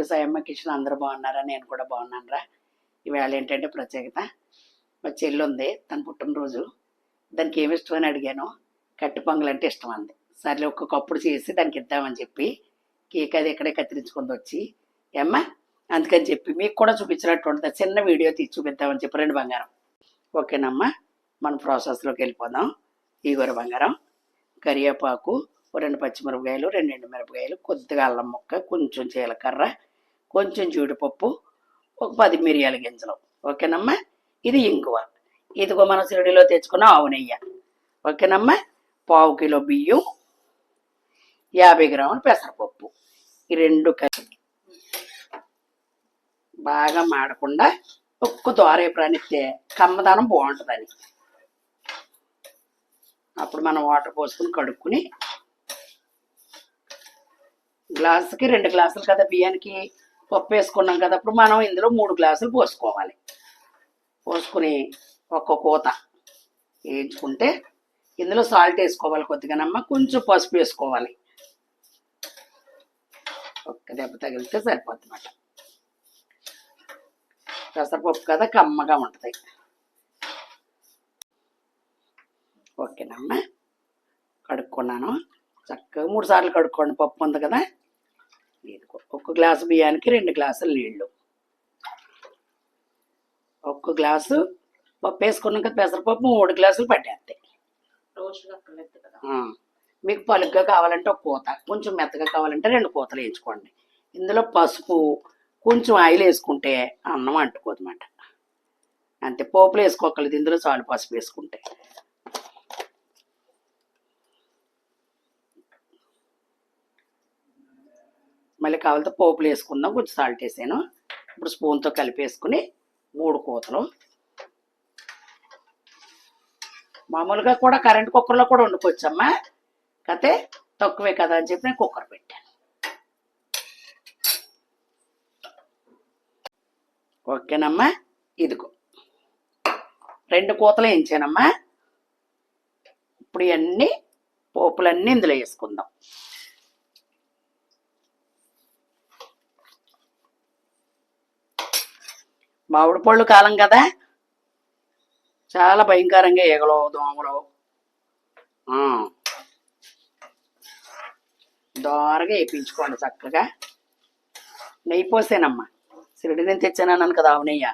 సాయమ్మ కిషన్ అందరూ బాగున్నారా? నేను కూడా బాగున్నానురా. ఇవాళ ఏంటంటే ప్రత్యేకత, మా చెల్లి ఉంది, తన పుట్టినరోజు. దానికి ఏమి ఇష్టం అని అడిగాను. కట్టి పొంగల్ అంటే ఇష్టం అంది. సర్లే ఒక్క కప్పుడు చేసి దానికి ఇద్దామని చెప్పి కేక్ అది ఇక్కడే కత్తిరించుకుంది వచ్చి ఏమ్మా, అందుకని చెప్పి మీకు కూడా చూపించినట్టు ఉంటుంది, చిన్న వీడియో తీసి చూపిద్దామని చెప్పి. రెండు బంగారం. ఓకేనమ్మా, మన ప్రాసెస్లోకి వెళ్ళిపోదాం. ఈగూర బంగారం, కరివేపాకు, 2 పచ్చిమిరపకాయలు, 2 ఎండుమిరపకాయలు, కొద్దిగా అల్లం ముక్క, కొంచెం జీలకర్ర, కొంచెం జీడిపప్పు, ఒక 10 మిరియాల గింజలు. ఓకేనమ్మా, ఇది ఇంగువ. ఇదిగో మనం సిరిడిలో తెచ్చుకున్న ఆవు నెయ్యి. ఓకేనమ్మా, 1/2 కిలో బియ్యం, 50 గ్రాముల పెసరపప్పు. ఈ రెండు కలిపి బాగా మాడకుండా ఒక్క దోరే ప్రాణిస్తే కమ్మదనం బాగుంటుందని. అప్పుడు మనం వాటర్ పోసుకుని కడుక్కుని, గ్లాసుకి 2 గ్లాసులు కదా బియ్యానికి పప్పు వేసుకున్నాం కదా, అప్పుడు మనం ఇందులో 3 గ్లాసులు పోసుకోవాలి. పోసుకుని ఒక్క కూత వేయించుకుంటే, ఇందులో సాల్ట్ వేసుకోవాలి కొద్దిగానమ్మ, కొంచెం పసుపు వేసుకోవాలి. ఒక్క దెబ్బ తగిలితే సరిపోతుంది అన్నమాట. పెసరపప్పు కదా కమ్మగా ఉంటుంది. ఓకేనమ్మా, కడుక్కున్నాను చక్కగా 3 సార్లు కడుక్కోండి. పప్పు ఉంది కదా, ఒక్క గ్లాసు బియ్యానికి 2 గ్లాసులు నీళ్ళు. ఒక్క గ్లాసు పప్పు వేసుకున్నాక పెసరపప్పు 3 గ్లాసులు పట్టేస్తాయి. మీకు పలుగ్గా కావాలంటే ఒక కూత, కొంచెం మెత్తగా కావాలంటే 2 కూతలు వేయించుకోండి. ఇందులో పసుపు, కొంచెం ఆయిల్ వేసుకుంటే అన్నం అంటుకోదన్నమాట. అంతే, పోపులు వేసుకోకలేదు, ఇందులో చాలు పసుపు వేసుకుంటే. మళ్ళీ కావాలంటే పోపులు వేసుకుందాం. కొంచెం సాల్ట్ వేసాను. ఇప్పుడు స్పూన్తో కలిపేసుకుని 3 కూతలు. మామూలుగా కూడా కరెంట్ కుక్కర్లో కూడా వండుకోవచ్చమ్మా, కాకపోతే తక్కువే కదా అని చెప్పి నేను కుక్కర్ పెట్టాను. ఓకేనమ్మా, ఇదిగో 2 కూతలు వేయించానమ్మా. ఇప్పుడు ఇవన్నీ పోపులన్నీ ఇందులో వేసుకుందాం. మామిడి పళ్ళు కాలం కదా, చాలా భయంకరంగా ఈగలు దోమలు. దోరగా వేయించుకోండి చక్కగా. నెయ్యి పోసానమ్మా, సిరిడి నేను తెచ్చానన్నాను కదా ఆవు నెయ్యి,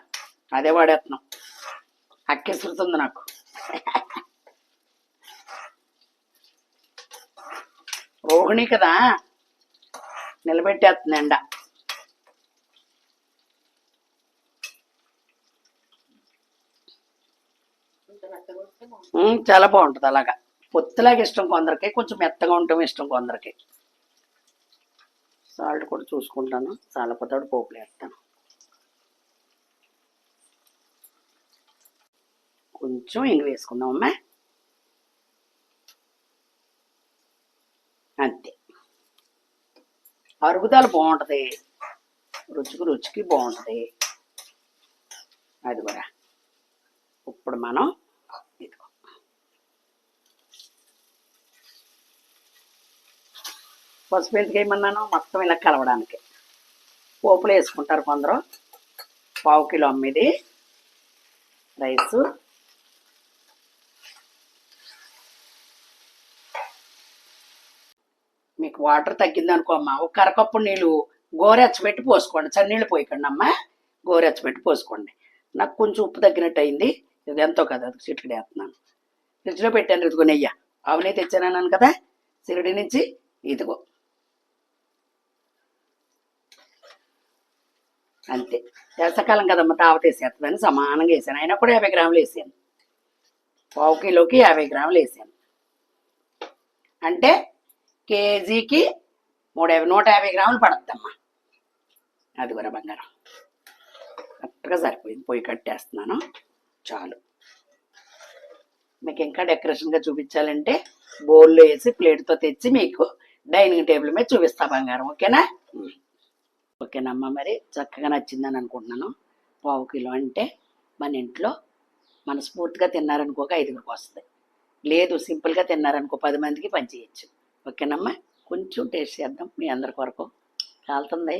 అదే వాడేస్తున్నాం. అక్కేసురుతుంది నాకు. రోహిణి కదా, నిలబెట్టేస్తుంది ఎండ. చాలా బాగుంటుంది అలాగా. పొత్తులాగా ఇష్టం కొందరికి, కొంచెం మెత్తగా ఉండటం ఇష్టం కొందరికి. సాల్ట్ కూడా చూసుకుంటాను, చాలా పొద్దుడు పోపులు వేస్తాను. కొంచెం ఇంగు వేసుకుందాం అమ్మా, అంతే. అరుగుదల బాగుంటుంది, రుచికి బాగుంటుంది. అది కూడా ఇప్పుడు మనం ఇదిగో పసుపు ఎందుకు వేయమన్నాను, మొత్తం ఇలా కలవడానికి. పోపులు వేసుకుంటారు కొందరు. 1/2 కిలో అమ్మిది రైసు. మీకు వాటర్ తగ్గింది అనుకో అమ్మ, ఒక అరకప్పు నీళ్ళు గోరెచ్చబెట్టి పోసుకోండి. చన్నీళ్ళు పోయకండి అమ్మ, గోరెచ్చబెట్టి పోసుకోండి. నాకు కొంచెం ఉప్పు తగ్గినట్టు అయింది. ఇది ఎంతో కదా, అది చిటికడి వేస్తున్నాను. ఫ్రిడ్జ్లో పెట్టాను. ఇదిగో నెయ్యి, ఆవు నెయ్యి తెచ్చానన్నాను కదా సిరిడి నుంచి. ఇదిగో అంతే. వేసవకాలం కదమ్మ, తావత వేసేస్తుందని సమానంగా వేసాను. అయినా కూడా 50 గ్రాములు వేసాను. 1/2 కిలోకి 50 గ్రాములు వేసాను. అంటే కేజీకి 150 గ్రాములు పడుతుందమ్మా. అది కూడా బంగారం కరెక్ట్గా సరిపోయింది. పొయ్యి కట్టేస్తున్నాను, చాలు. మీకు ఇంకా డెకరేషన్గా చూపించాలంటే బౌల్లో వేసి ప్లేట్తో తెచ్చి మీకు డైనింగ్ టేబుల్ మీద చూపిస్తా బంగారం. ఓకేనా? ఓకేనమ్మా, మరి చక్కగా నచ్చిందని అనుకుంటున్నాను. 1/2 కిలో అంటే మన ఇంట్లో మనస్ఫూర్తిగా తిన్నారనుకో 5గురికి వస్తుంది. లేదు సింపుల్గా తిన్నారనుకో 10 మందికి పంచేయచ్చు. ఓకేనమ్మా, కొంచెం టేస్ట్ చేద్దాం మీ అందరి కొరకు. కాలుతుంది,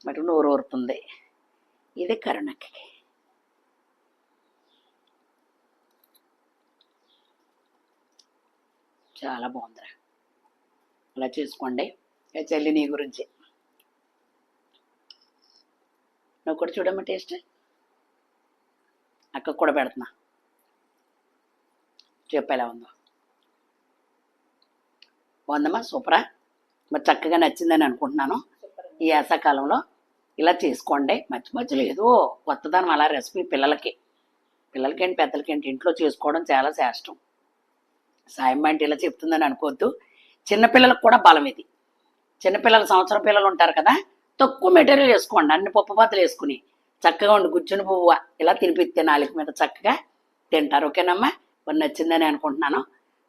మరి నోరు ఊరుతుంది. ఇది కరుణకి. చాలా బాగుందిరా, అలా చేసుకోండి. చెల్లి నీ గురించి నువ్వు కూడా చూడమ్మా టేస్ట్. అక్కకు కూడా పెడుతున్నా, చెప్పు ఎలా ఉందో. బాగుందమ్మా, సూపరా. మరి చక్కగా నచ్చిందని అనుకుంటున్నాను. ఈ వేసవకాలంలో ఇలా చేసుకోండి. మధ్య మధ్యలో ఏదో కొత్తదనం అలా రెసిపీ పిల్లలకేంటి పెద్దలకేంటి ఇంట్లో చేసుకోవడం చాలా శ్రేష్టం. సాయం అంటే ఇలా చెప్తుందని అనుకోవద్దు. చిన్నపిల్లలకు కూడా బలం ఇది. చిన్నపిల్లలు సంవత్సరం పిల్లలు ఉంటారు కదా, తక్కువ మెటీరియల్ వేసుకోండి. అన్ని పప్పుపాతలు వేసుకుని చక్కగా ఉండి గుజ్జుని పువ్వు ఇలా తినిపిస్తే నాలుగు మీద చక్కగా తింటారు. ఓకేనమ్మా, మరి నచ్చిందని అనుకుంటున్నాను.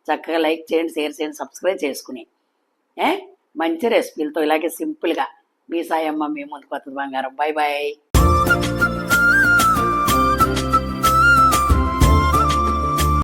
చక్కగా లైక్ చేయండి, షేర్ చేయండి, సబ్స్క్రైబ్ చేసుకుని మంచి రెసిపీలతో ఇలాగే సింపుల్గా మీ సాయమ్మ మీ ముందుకు వస్తుంది బంగారం. Bye bye.